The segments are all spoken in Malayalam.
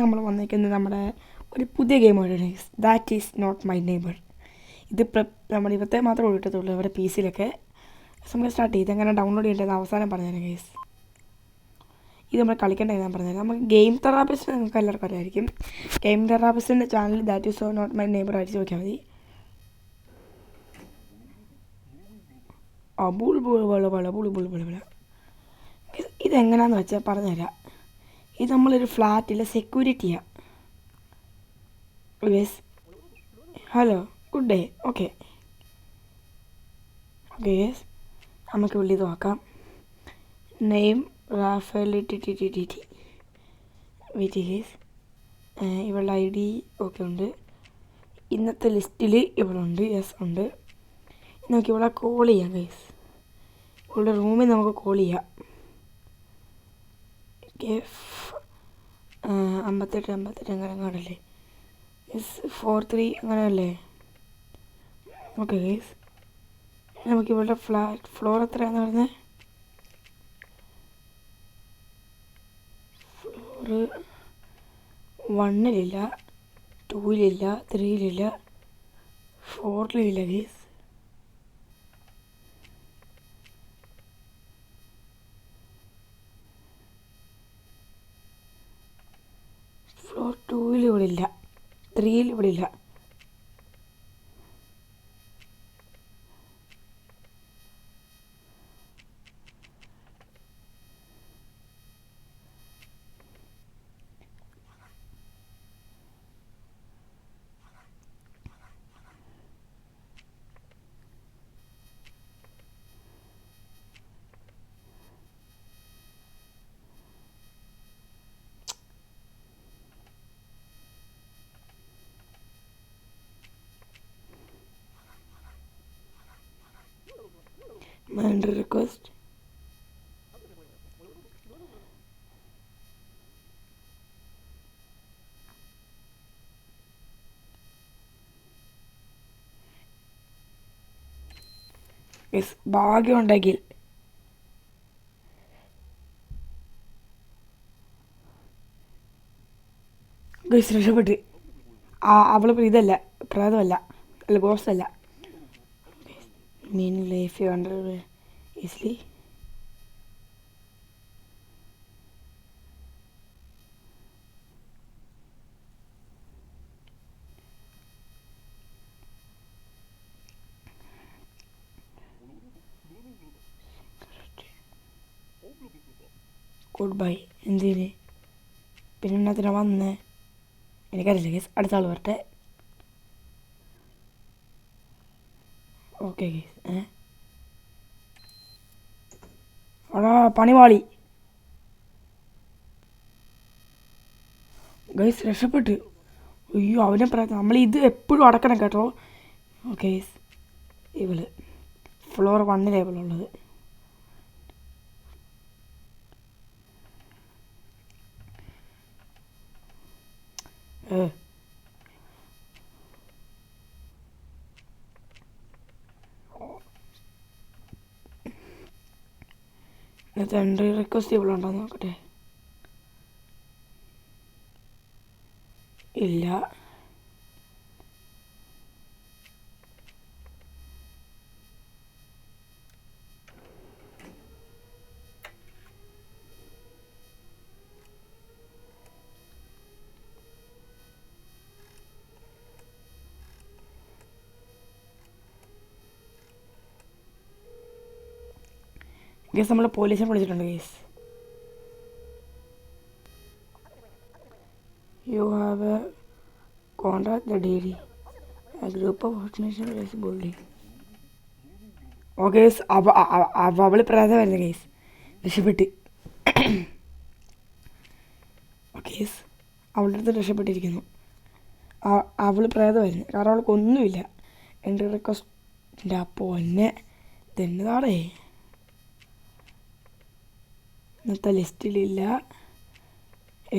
നമ്മൾ വന്നിരിക്കുന്നത് നമ്മുടെ ഒരു പുതിയ ഗെയിമാണ് guys. That is not my neighbour. ഇത് നമ്മൾ ഇവത്തെ മാത്രമേ കിട്ടത്തുള്ളൂ ഇവിടെ പി സിയിലൊക്കെ. നമ്മൾ സ്റ്റാർട്ട് ചെയ്ത് എങ്ങനെ ഡൗൺലോഡ് ചെയ്യേണ്ടത് അവസാനം പറഞ്ഞുതരാം ഗൈസ്. ഇത് നമ്മൾ കളിക്കേണ്ടത് ഞാൻ പറഞ്ഞുതരാം. നമുക്ക് ഗെയിം തെറാപ്പിസ്റ്റ് നിങ്ങൾക്ക് എല്ലാവർക്കും അറിയായിരിക്കും. ഗെയിം തെറാപ്പിസ്റ്റിൻ്റെ channel that is not my neighbour അടിച്ച് നോക്കിയാൽ മതി. ഇതെങ്ങനെയാണെന്ന് വെച്ചാൽ പറഞ്ഞുതരാം. ഇത് നമ്മളൊരു ഫ്ലാറ്റിലെ സെക്യൂരിറ്റിയാണ്. Yes, hello, good day. Okay okay yes, നമുക്ക് വിളി നോക്കാം. Name Raphael T wait yes. ഇവളുടെ ഐ ഡി ഓക്കെ ഉണ്ട്. ഇന്നത്തെ ലിസ്റ്റിൽ ഇവളുണ്ട്. യെസ് ഉണ്ട്. നമുക്ക് ഇവിടെ കോൾ ചെയ്യാം ഗൈസ്. ഇവളുടെ റൂമിൽ നമുക്ക് കോൾ ചെയ്യാം. 58 അങ്ങനെ അങ്ങാടല്ലേ? യെസ് 43 അങ്ങനെയല്ലേ? ഓക്കെ ഗൈസ്, നമുക്ക് ഇവളുടെ ഫ്ലോർ എത്രയാണെന്ന് പറഞ്ഞത്? ഫ്ലോറ് 1-ലില്ല, 2-ലില്ല, 3-ലില്ല, 4-ലില്ല ഗൈസ്. ഫ്ലോർ 2-ൽ ഇവിടെ ഇല്ല, 3-ൽ ഇവിടെ ഇല്ല. Mandatory request. യെസ്, ഭാഗ്യം ഉണ്ടെങ്കിൽ ഗൈസ് രക്ഷപ്പെട്ട്. അവൾ ഇതല്ല, പ്രേതമല്ല, അല്ല ഗോസ്റ്റല്ല. Meaning life you under easily. Good bye. എന്തിന് പിന്നെ എന്നതിനാ വന്നേ എനിക്കറിയില്ല ഗൈസ്. അടുത്ത ആൾ വരട്ടെ. Okay guys. അടാ പണിവാളി ഗൈസ് രക്ഷപ്പെട്ട്. അയ്യോ അവനെ നമ്മൾ ഇത് എപ്പോഴും അടക്കണം കേട്ടോ. ഓക്കെ ഗൈസ്, ഇവള് ഫ്ലോർ 1-ലെ ഇവളുള്ളത്. ഇന്നത്തെ എൻട്രി റിക്വസ്റ്റ് ഇവളുണ്ടോ നോക്കട്ടെ. ഇല്ല. ഗൈസ് നമ്മൾ പോലീസിനെ വിളിച്ചിട്ടുണ്ട് guys. You have a contact the daily a group of organisation guys bully. ഓ ഗൈസ്, അവൾ പ്രേതമായിരുന്നു ഗൈസ്, രക്ഷപ്പെട്ട്. ഗൈസ് അവളുടെ അടുത്ത് രക്ഷപ്പെട്ടിരിക്കുന്നു. അവൾ പ്രേതമായിരുന്നു കാരണം അവൾക്കൊന്നുമില്ല. എൻ്റെ റിക്വസ്റ്റിൻ്റെ അപ്പോൾ എന്നെ തന്നതാടേ. ഇന്നത്തെ ലിസ്റ്റിലില്ല,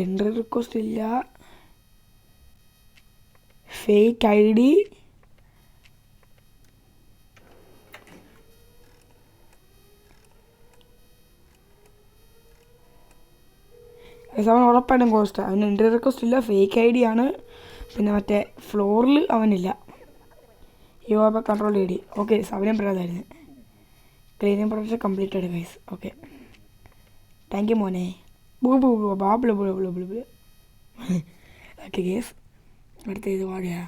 എൻട്രി റിക്വസ്റ്റ് ഇല്ല, ഫേക്ക് ഐ ഡി. ഗൈസ് അവൻ ഉറപ്പായിട്ടും ഗോസ്റ്റാണ്. അവന് ഇൻ്റർവ്യൂ റിക്വസ്റ്റ് ഇല്ല, ഫേക്ക് ഐ ഡി ആണ്. പിന്നെ മറ്റേ ഫ്ലോറിൽ അവനില്ല. You have a control I D. Okay അവനും പ്രേതായിരുന്നു. Cleaning product completed guys. Okay thank you മോനെ. ഓക്കെ ഗൈസ് അടുത്ത ഇത് വാഴയാ.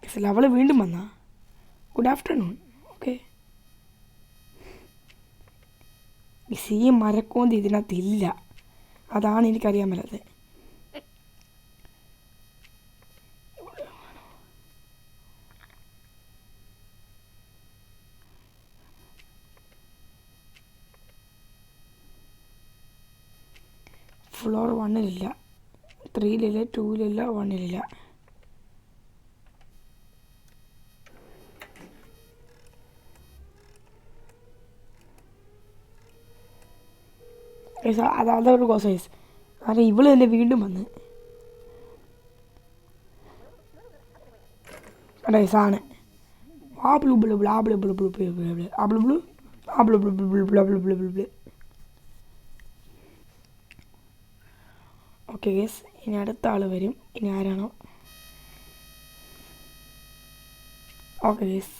ഗൈസ് അവൾ വീണ്ടും വന്നാ. Good afternoon. ഓക്കെ മിസ് ഈ മരക്കോന്തി ഇതിനകത്തില്ല, അതാണ് എനിക്കറിയാൻ പറ്റാത്തത്. ഫ്ലോർ 1-ലില്ല, 3-ലില്ല, 2-ലില്ല, 1-ലില്ല. അതൊരു കോസൈസ്. കാരണം ഇവള് തന്നെ വീണ്ടും വന്ന് സാണ് ആ ബ്ലൂ ബ്ലൂ ബ്ലൂ ആ blue blue blue blue blue ആ ബ്ലൂ ബ്ലൂ ആ blue blue blue blue blue blue blue blue blue. Okay guys ഇനി അടുത്ത ആൾ വരും. ഇനി ആരാണോ? Okay guys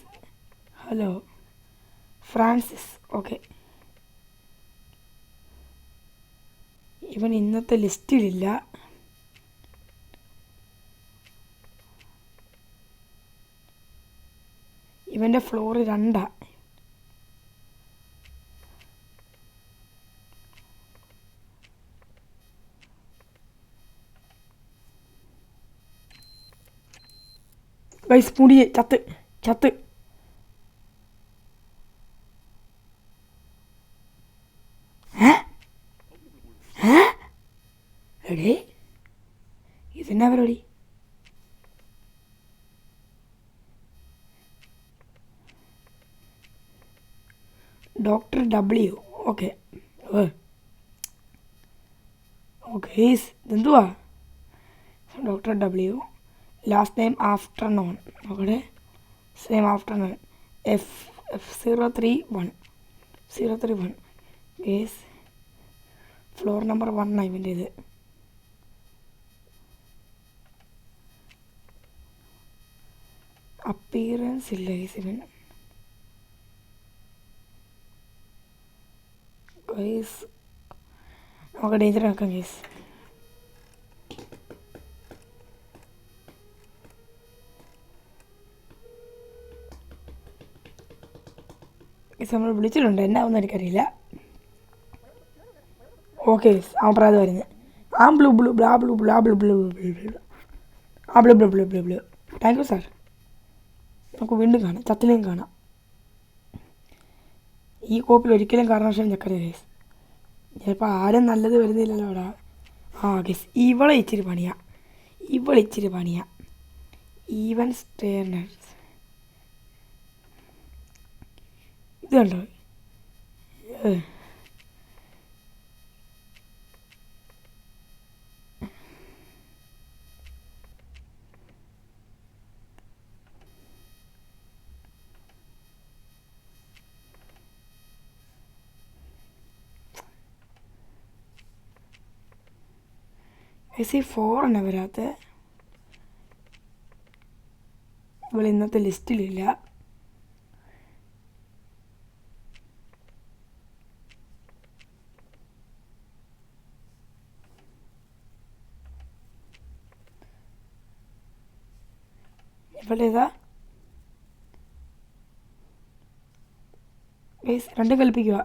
hello Francis. Okay ഇവൻ ഇന്നത്തെ ലിസ്റ്റിലില്ല. ഇവൻ്റെ ഫ്ലോർ 2. ഗൈസ് മുടിയെ ചത്ത് ചത്ത്. എടേ ഇതെന്നാ പരിപാടി? Doctor W. ഓക്കെ ഓക്കെ ഇതെന്തുവാ? Doctor W last name afternoon. നോക്കട്ടെ same afternoon F031 031 case floor number 1 ഇവൻ്റെ ഇത്. അപ്പിയറൻസ് ഇല്ല കേസ് ഇവൻ. കേസ് നമുക്ക് ഡേഞ്ചർ ആക്കാം കേസ്. കേസ് നമ്മൾ വിളിച്ചിട്ടുണ്ട്, എന്നാവുമെന്ന് എനിക്കറിയില്ല. ഓക്കെ അവൻ പ്രായം വരുന്നത് ആ blue blue blah blue blah blue blue blue blue ആ blue blue blue blue blue. Thank you sir. നമുക്ക് വീണ്ടും കാണാം, ചത്തിലേയും കാണാം. ഈ കോപ്പിൽ ഒരിക്കലും കാരണവശാലും ഞെക്കരുത് കേസ്. ചിലപ്പോൾ ആരും നല്ലത് വരുന്നില്ലല്ലോ അവിടെ. ആ കേസ് ഇവളെ ഇച്ചിരി പണിയാ ഈവൻ സ്റ്റേർനേഴ്സ്. ഇത് കണ്ടോ? SC4 വരാത്ത ഇവിടെ ഇന്നത്തെ ലിസ്റ്റിലില്ല. ഇവിടെ ഏതാ രണ്ടും കൽപ്പിക്കുക.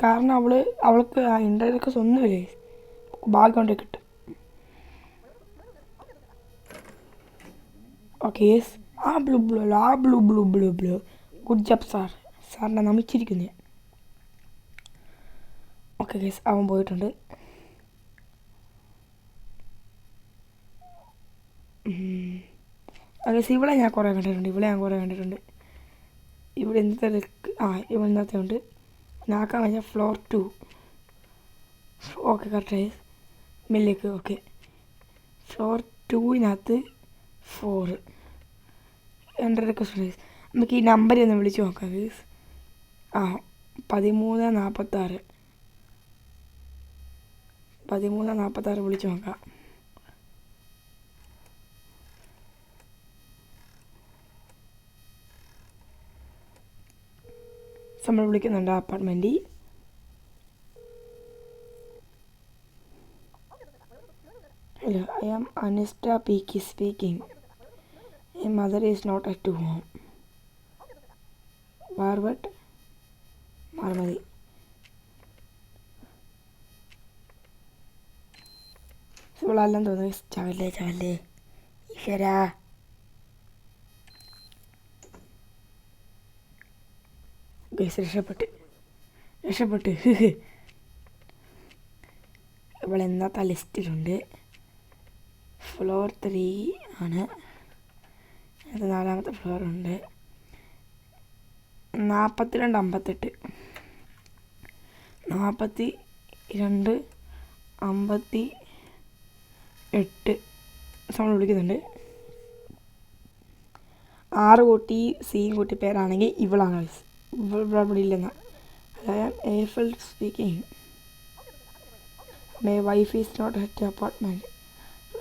കാരണം അവൾക്ക് ആ ഇൻ്റർവ്യൂക്ക് ഒന്നുമില്ലേ, ഭാഗ്യം കൊണ്ട് കിട്ടും. ഓക്കെ ആ ബ്ലൂ ബ്ലൂ ആ blue blue blue blue. Good job sir. സാറിനെ നമിച്ചിരിക്കുന്നു ഞാൻ. ഓക്കെ ഗേസ് അവൻ പോയിട്ടുണ്ട്. ഗേസ് ഇവിടെ ഞാൻ കുറേ കണ്ടിട്ടുണ്ട്. ഇവിടെ ഇന്നത്തെ ഇന്നത്തെ ഉണ്ട്. നാക്കാൻ കഴിഞ്ഞാൽ ഫ്ലോർ 2. ഓക്കെ കറക്റ്റ് മില്ലേക്ക്. ഓക്കെ ഫ്ലോർ 2-നകത്ത് 4 എൻ്റെ റിക്വസ്റ്റ് ഗൈസ്. നമുക്ക് ഈ നമ്പർ ഒന്ന് വിളിച്ച് നോക്കാം ഗൈസ്. 1346 വിളിച്ച് നോക്കാം. നമ്മൾ വിളിക്കുന്നുണ്ട് അപ്പാർട്ട്മെൻറ്റിൽ. Hello, I am Anista Peaky speaking. My mother is not at home. Forward. മതി. സുഖമെല്ലാം തോന്നുന്നു. ചവല്ലേ ഈശ്വരാ. രക്ഷപ്പെട്ട് ഇവിടെ ഇന്നത്തെ ലിസ്റ്റിലുണ്ട്. ഫ്ലോർ 3 ആണ്. അത് 4ാമത്തെ ഫ്ലോറുണ്ട്. 42 58 നമ്മൾ വിളിക്കുന്നുണ്ട്. 6 കൂട്ടി സിയും കൂട്ടി പേരാണെങ്കിൽ ഇവളാണ്. ഇവിടെ ഇല്ലെന്ന. Ephal speaking. My wife is not at apartment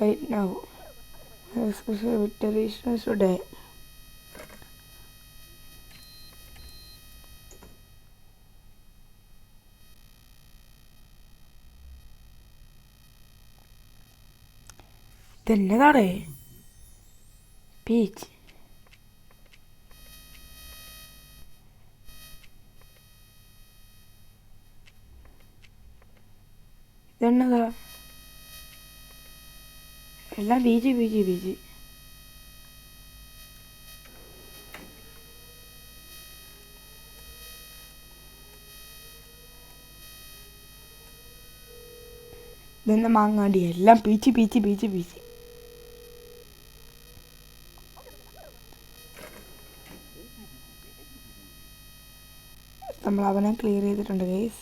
right now. Today. ഇതെന്നതാടേ പീച്ച്? ഇതെന്നതാ? എല്ലാം ബീജി. ഇതെന്നെ മാങ്ങാണ്ടി. എല്ലാം പീച്ച്. നമ്മൾ അവനെ ക്ലിയർ ചെയ്തിട്ടുണ്ട് ഗൈസ്.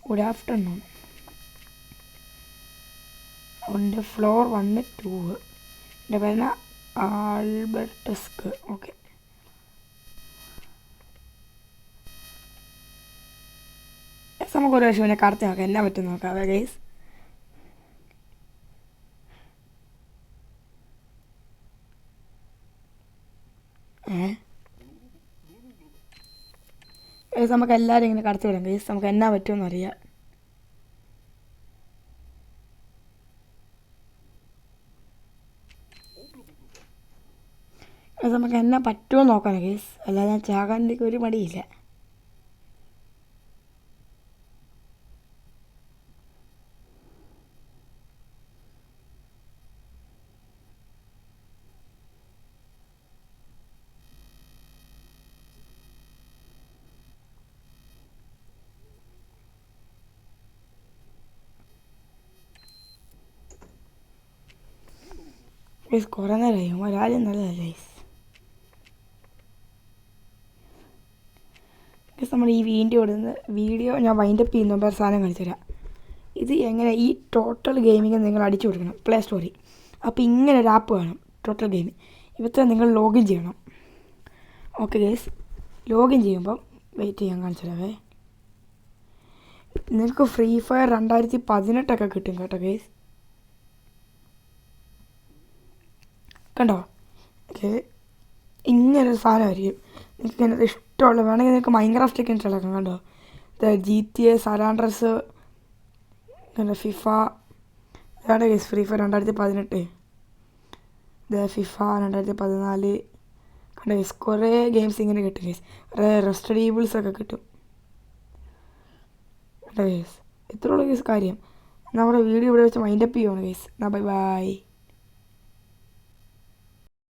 Good afternoon. ഉണ്ട് ഫ്ലോർ 1 2. എൻ്റെ പേര് ആൽബർട്ടസ്ക്. ഓക്കെ, നമുക്ക് ഒരു പ്രാവശ്യം കടത്തി നോക്കാം എന്നാ പറ്റും നോക്കാം ഗൈസ്. നമുക്ക് എല്ലാവരും ഇങ്ങനെ കടത്തി വിടാം ഗൈസ്. നമുക്ക് എന്നാ പറ്റുമെന്ന് അറിയാം. നമുക്ക് എന്നാ പറ്റുമോ നോക്കാം ഗൈസ്. അല്ലാതെ ഞാൻ ചാകാൻ ഒരു മടിയില്ല. ഗൈസ് കുറേ നേരമായി. ഒരാളും നല്ലതല്ല ഗൈസ്. നമ്മൾ ഈ വീഡിയോ ഞാൻ വൈൻഡപ്പ് ചെയ്യുന്ന ഒരു സാധനം കാണിച്ചു തരാം. ഇത് എങ്ങനെ ഈ ടോട്ടൽ ഗെയിമിങ് നിങ്ങൾ അടിച്ചു കൊടുക്കണം പ്ലേ സ്റ്റോറിൽ. അപ്പോൾ ഇങ്ങനെ ഒരു ആപ്പ് വേണം, ടോട്ടൽ ഗെയിമിങ്. ഇവിടുത്തെ നിങ്ങൾ ലോഗിൻ ചെയ്യണം. ഓക്കെ ഗൈസ്, ലോഗിൻ ചെയ്യുമ്പം വെയിറ്റ് ചെയ്യാൻ കാണിച്ചു തരാവേ. നിങ്ങൾക്ക് ഫ്രീ ഫയർ 2018 കിട്ടും കേട്ടോ ഗൈസ്. കണ്ടോ? ഇങ്ങനൊരു സാധനമായിരിക്കും. നിങ്ങൾക്ക് ഇങ്ങനെ ഇഷ്ടമുള്ള വേണമെങ്കിൽ നിങ്ങൾക്ക് മൈൻക്രാഫ്റ്റൊക്കെ ഇൻസ്റ്റാളാക്കാം. കണ്ടോ? GTA, സാൻഡ്രിയാസ്, പിന്നെ ഫിഫ. ഇതാണ് ഗൈസ് ഫ്രീ ഫയർ 2018. ഫിഫ 2014. കണ്ടോ ഗൈസ്, കുറേ ഗെയിംസ് ഇങ്ങനെ കിട്ടും ഗൈസ്. റെസ്റ്റഡ് ഈവിൾസൊക്കെ കിട്ടും കേട്ടോ ഗൈസ്. ഇത്രയുള്ള ഗൈസ് കാര്യം. നമ്മുടെ വീഡിയോ ഇവിടെ വെച്ച് വൈൻഡപ്പ് ചെയ്യുവാണ് ഗൈസ്. ബൈ.